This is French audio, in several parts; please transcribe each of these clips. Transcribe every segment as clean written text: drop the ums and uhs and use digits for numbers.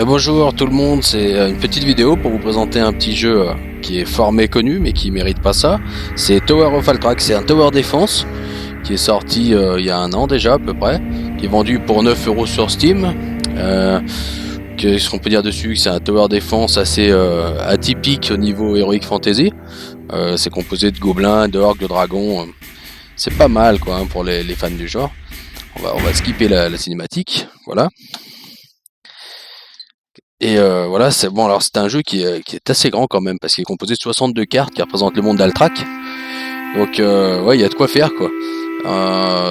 Et bonjour tout le monde, c'est une petite vidéo pour vous présenter un petit jeu qui est fort méconnu mais qui mérite pas ça. C'est Tower of Alterac, c'est un tower défense qui est sorti il y a un an déjà à peu près, qui est vendu pour 9 € sur Steam. Qu'est-ce qu'on peut dire dessus? C'est un tower défense assez atypique au niveau Heroic Fantasy. C'est composé de gobelins, d'orques, de dragons. C'est pas mal quoi pour les fans du genre. On va skipper la cinématique, voilà. Et voilà, c'est bon. Alors c'est un jeu qui est assez grand quand même parce qu'il est composé de 62 cartes qui représentent le monde d'Altrac. Donc ouais, il y a de quoi faire quoi.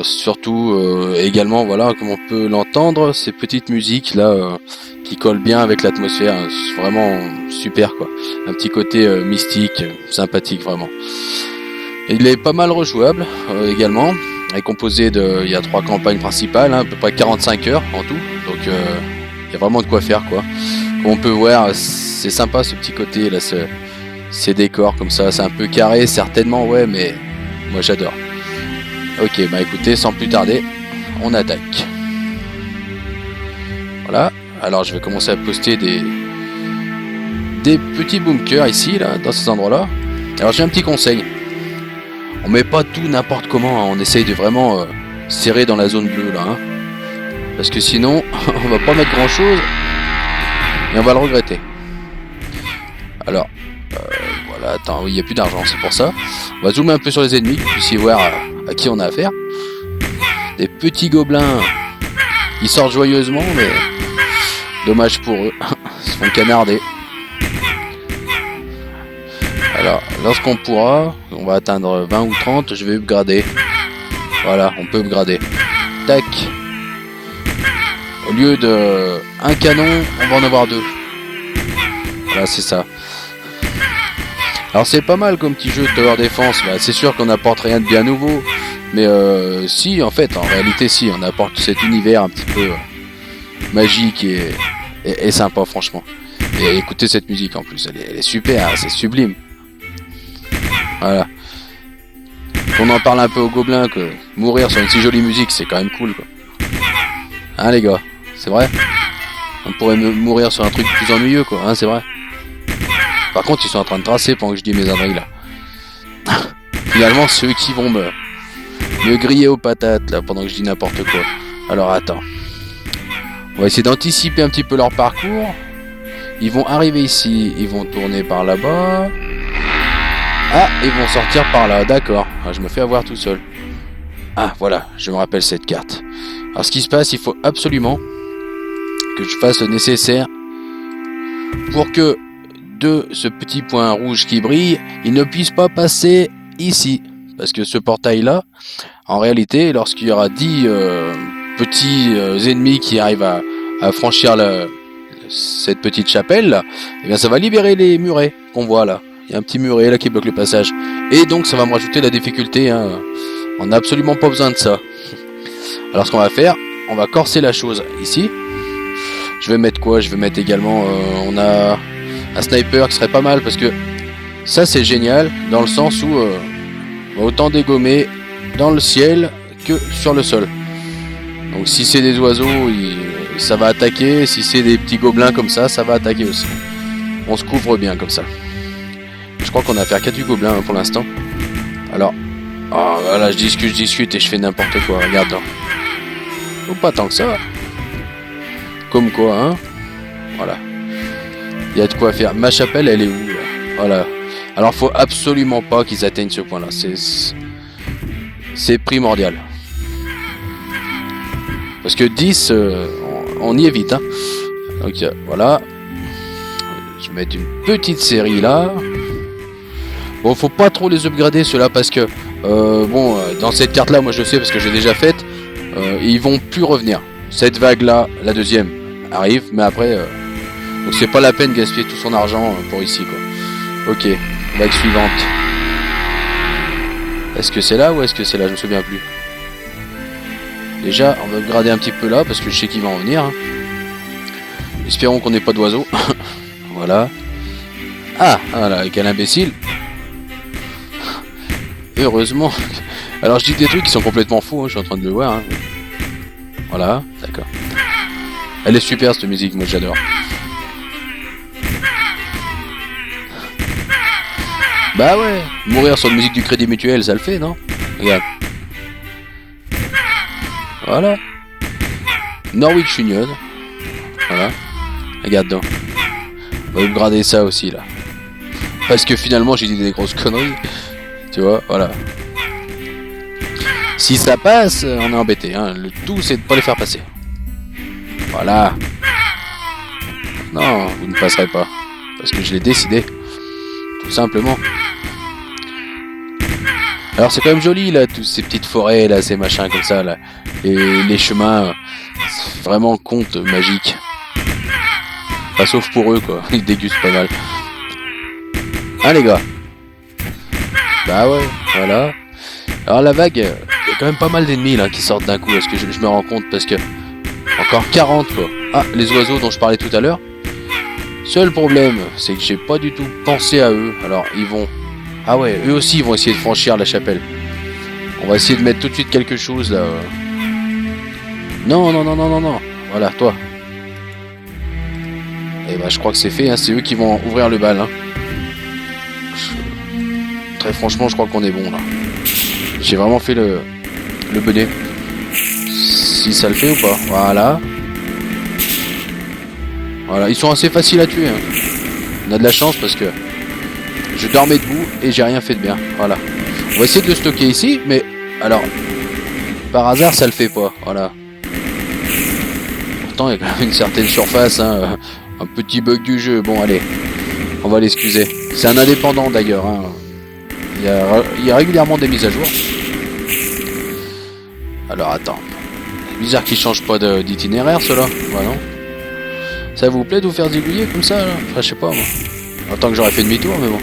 Surtout également, voilà, comme on peut l'entendre, ces petites musiques là qui collent bien avec l'atmosphère, c'est vraiment super quoi. Un petit côté mystique, sympathique vraiment. Et il est pas mal rejouable également. Il est composé il y a 3 campagnes principales, hein, à peu près 45 heures en tout. Donc il y a vraiment de quoi faire quoi. Comme on peut voir, c'est sympa ce petit côté là, ces décors comme ça, c'est un peu carré certainement, ouais, mais moi j'adore. Ok, bah écoutez, sans plus tarder, on attaque. Voilà, alors je vais commencer à poster des petits bunkers ici, là, dans ces endroits-là. Alors j'ai un petit conseil. On met pas tout n'importe comment, hein. On essaye de vraiment serrer dans la zone bleue, là. Hein. Parce que sinon, on va pas mettre grand-chose et on va le regretter. Alors, voilà, attends, oui, il n'y a plus d'argent, c'est pour ça. On va zoomer un peu sur les ennemis, que vous puissiez voir à qui on a affaire. Des petits gobelins, ils sortent joyeusement, mais dommage pour eux, ils se font canarder. Alors, lorsqu'on pourra, on va atteindre 20 ou 30, je vais upgrader. Voilà, on peut upgrader. Tac. Au lieu de un canon, on va en avoir 2. Voilà, c'est ça. Alors c'est pas mal comme petit jeu de tower défense. Bah, c'est sûr qu'on n'apporte rien de bien nouveau, mais si, en fait, en réalité, si, on apporte cet univers un petit peu magique et sympa, franchement. Et écoutez cette musique en plus, elle est super, hein, c'est sublime. Voilà. On en parle un peu aux gobelins que mourir sur une si jolie musique, c'est quand même cool, quoi. Hein, les gars, c'est vrai? On pourrait mourir sur un truc plus ennuyeux, quoi, hein, c'est vrai? Par contre, ils sont en train de tracer pendant que je dis mes âneries, là. Finalement, ceux qui vont me griller aux patates, là, pendant que je dis n'importe quoi. Alors, attends. On va essayer d'anticiper un petit peu leur parcours. Ils vont arriver ici, ils vont tourner par là-bas. Ah, ils vont sortir par là, d'accord. Ah, je me fais avoir tout seul. Ah, voilà, je me rappelle cette carte. Alors, ce qui se passe, il faut absolument que je fasse le nécessaire pour que de ce petit point rouge qui brille, il ne puisse pas passer ici. Parce que ce portail-là, en réalité, lorsqu'il y aura 10 petits ennemis qui arrivent à franchir cette petite chapelle, là, eh bien ça va libérer les murets qu'on voit là. Il y a un petit muret là qui bloque le passage. Et donc ça va me rajouter la difficulté. Hein. On n'a absolument pas besoin de ça. Alors ce qu'on va faire, on va corser la chose ici. Je vais mettre quoi? Je vais mettre également... on a un sniper qui serait pas mal parce que ça c'est génial dans le sens où on va autant dégommer dans le ciel que sur le sol. Donc si c'est des oiseaux, ça va attaquer. Si c'est des petits gobelins comme ça va attaquer aussi. On se couvre bien comme ça. Je crois qu'on a affaire qu'à du gobelin pour l'instant. Alors, oh, voilà, je discute et je fais n'importe quoi. Regarde. Ou pas tant que ça. Comme quoi, hein. Voilà. Il y a de quoi faire. Ma chapelle, elle est où là? Voilà. Alors, faut absolument pas qu'ils atteignent ce point-là. C'est primordial. Parce que 10, on y est vite. Hein. Donc, voilà. Je vais mettre une petite série là. Bon, faut pas trop les upgrader ceux-là parce que bon, dans cette carte-là, moi je sais parce que j'ai déjà faite, ils vont plus revenir. Cette vague-là, la deuxième, arrive, mais après, donc c'est pas la peine de gaspiller tout son argent pour ici, quoi. Ok, vague suivante. Est-ce que c'est là ou est-ce que c'est là? Je me souviens plus. Déjà, on va upgrader un petit peu là parce que je sais qu'ils vont en venir. Hein. Espérons qu'on n'ait pas d'oiseaux. Voilà. Ah, voilà, quel imbécile. Heureusement. Alors je dis des trucs qui sont complètement faux, hein, je suis en train de le voir. Hein. Voilà, d'accord. Elle est super cette musique, moi j'adore. Bah ouais, mourir sur la musique du Crédit Mutuel, ça le fait, non? Regarde. Voilà. Norwich Union. Voilà. Regarde donc. On va upgrader ça aussi là. Parce que finalement j'ai dit des grosses conneries. Tu vois, voilà. Si ça passe, on est embêté. Hein. Le tout c'est de pas les faire passer. Voilà. Non, vous ne passerez pas. Parce que je l'ai décidé. Tout simplement. Alors c'est quand même joli là, toutes ces petites forêts là, ces machins comme ça là. Et les chemins, c'est vraiment conte magique. Pas sauf pour eux quoi, ils dégustent pas mal. Hein les gars. Bah ouais, voilà. Alors la vague, il y a quand même pas mal d'ennemis là qui sortent d'un coup, est-ce que je me rends compte parce que... Encore 40 quoi. Ah, les oiseaux dont je parlais tout à l'heure. Seul problème, c'est que j'ai pas du tout pensé à eux. Alors ils vont... Ah ouais, eux aussi ils vont essayer de franchir la chapelle. On va essayer de mettre tout de suite quelque chose là. Non, non, non, non, non, non. Voilà, toi. Et bah je crois que c'est fait, hein. C'est eux qui vont ouvrir le bal. Hein. Très franchement, je crois qu'on est bon là. J'ai vraiment fait le bonnet. Si ça le fait ou pas. Voilà. Voilà, ils sont assez faciles à tuer. Hein. On a de la chance parce que je dormais debout et j'ai rien fait de bien. Voilà. On va essayer de le stocker ici, mais alors par hasard ça le fait pas. Voilà. Pourtant il y a quand même une certaine surface, hein. Un petit bug du jeu. Bon allez, on va l'excuser. C'est un indépendant d'ailleurs. Hein. Il y a régulièrement des mises à jour. Alors attends. Bizarre qu'ils changent pas d'itinéraire ceux-là. Voilà. Ça vous plaît de vous faire zigouiller comme ça là? Enfin je sais pas moi. En tant que j'aurais fait demi-tour mais bon.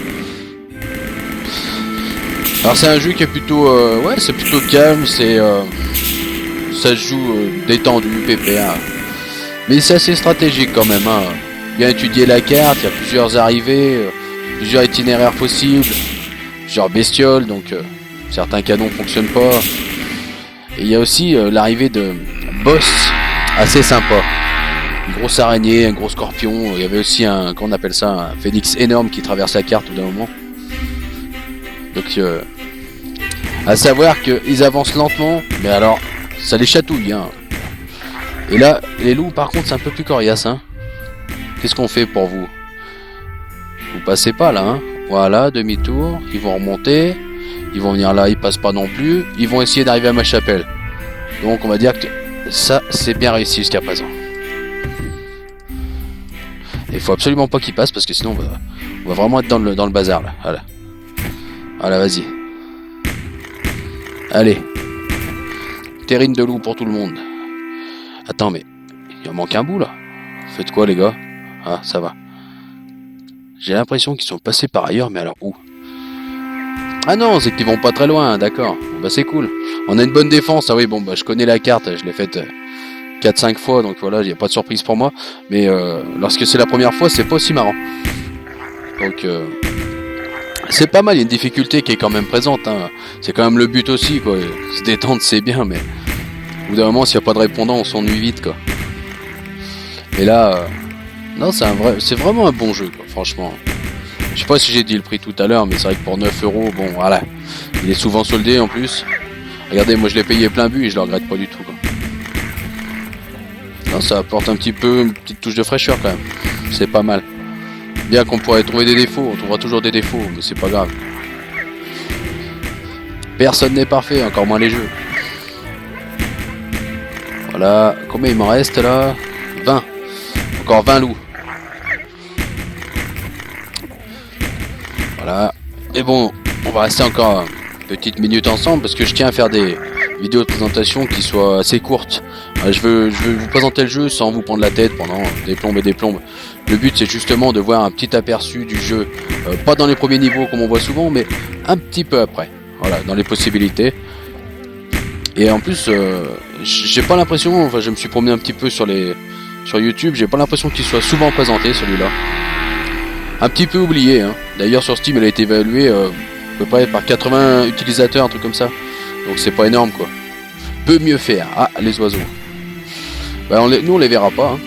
Alors c'est un jeu qui est plutôt ouais c'est plutôt calme, c'est ça se joue détendu, pépère. Mais c'est assez stratégique quand même hein. Bien étudier la carte, il y a plusieurs arrivées, plusieurs itinéraires possibles, plusieurs bestioles, donc certains canons fonctionnent pas. Et il y a aussi l'arrivée de boss assez sympa. Une grosse araignée, un gros scorpion, il y avait aussi un, qu'on appelle ça, un phénix énorme qui traverse la carte au d'un moment. Donc à savoir qu'ils avancent lentement, mais alors ça les chatouille hein. Et là, les loups par contre c'est un peu plus coriace hein. Qu'est-ce qu'on fait pour vous? Vous passez pas là hein. Voilà, demi-tour, ils vont remonter, ils vont venir là, ils passent pas non plus, ils vont essayer d'arriver à ma chapelle. Donc on va dire que ça c'est bien réussi jusqu'à présent. Il faut absolument pas qu'ils passent parce que sinon on va vraiment être dans le bazar là. Voilà. Voilà, vas-y. Allez. Terrine de loup pour tout le monde. Attends, mais il en manque un bout là. Faites quoi les gars? Ah, ça va. J'ai l'impression qu'ils sont passés par ailleurs, mais alors où? Ah non, c'est qu'ils vont pas très loin, d'accord. Bah c'est cool. On a une bonne défense. Ah oui, bon, bah je connais la carte, je l'ai faite 4-5 fois, donc voilà, il n'y a pas de surprise pour moi. Mais lorsque c'est la première fois, c'est pas aussi marrant. Donc c'est pas mal, il y a une difficulté qui est quand même présente. Hein. C'est quand même le but aussi, quoi. Se détendre, c'est bien, mais au bout d'un moment, s'il n'y a pas de répondant, on s'ennuie vite, quoi. Et là, non, c'est vraiment un bon jeu, quoi, franchement. Je sais pas si j'ai dit le prix tout à l'heure, mais c'est vrai que pour 9 €, bon, voilà. Il est souvent soldé en plus. Regardez, moi je l'ai payé plein but et je le regrette pas du tout, quoi. Non, ça apporte un petit peu, une petite touche de fraîcheur quand même. C'est pas mal. Bien qu'on pourrait trouver des défauts, on trouvera toujours des défauts, mais c'est pas grave. Personne n'est parfait, encore moins les jeux. Voilà, combien il m'en reste là? 20. Encore 20 loups. Voilà. Et bon, on va rester encore une petite minute ensemble parce que je tiens à faire des vidéos de présentation qui soient assez courtes. Je veux vous présenter le jeu sans vous prendre la tête pendant des plombes et des plombes. Le but c'est justement de voir un petit aperçu du jeu, pas dans les premiers niveaux comme on voit souvent, mais un petit peu après. Voilà, dans les possibilités. Et en plus, j'ai pas l'impression, enfin je me suis promené un petit peu sur YouTube, j'ai pas l'impression qu'il soit souvent présenté celui-là. Un petit peu oublié, hein. D'ailleurs sur Steam il a été évalué à peu près par 80 utilisateurs, un truc comme ça. Donc c'est pas énorme quoi. Peut mieux faire. Ah, les oiseaux. Bah, nous on les verra pas, hein.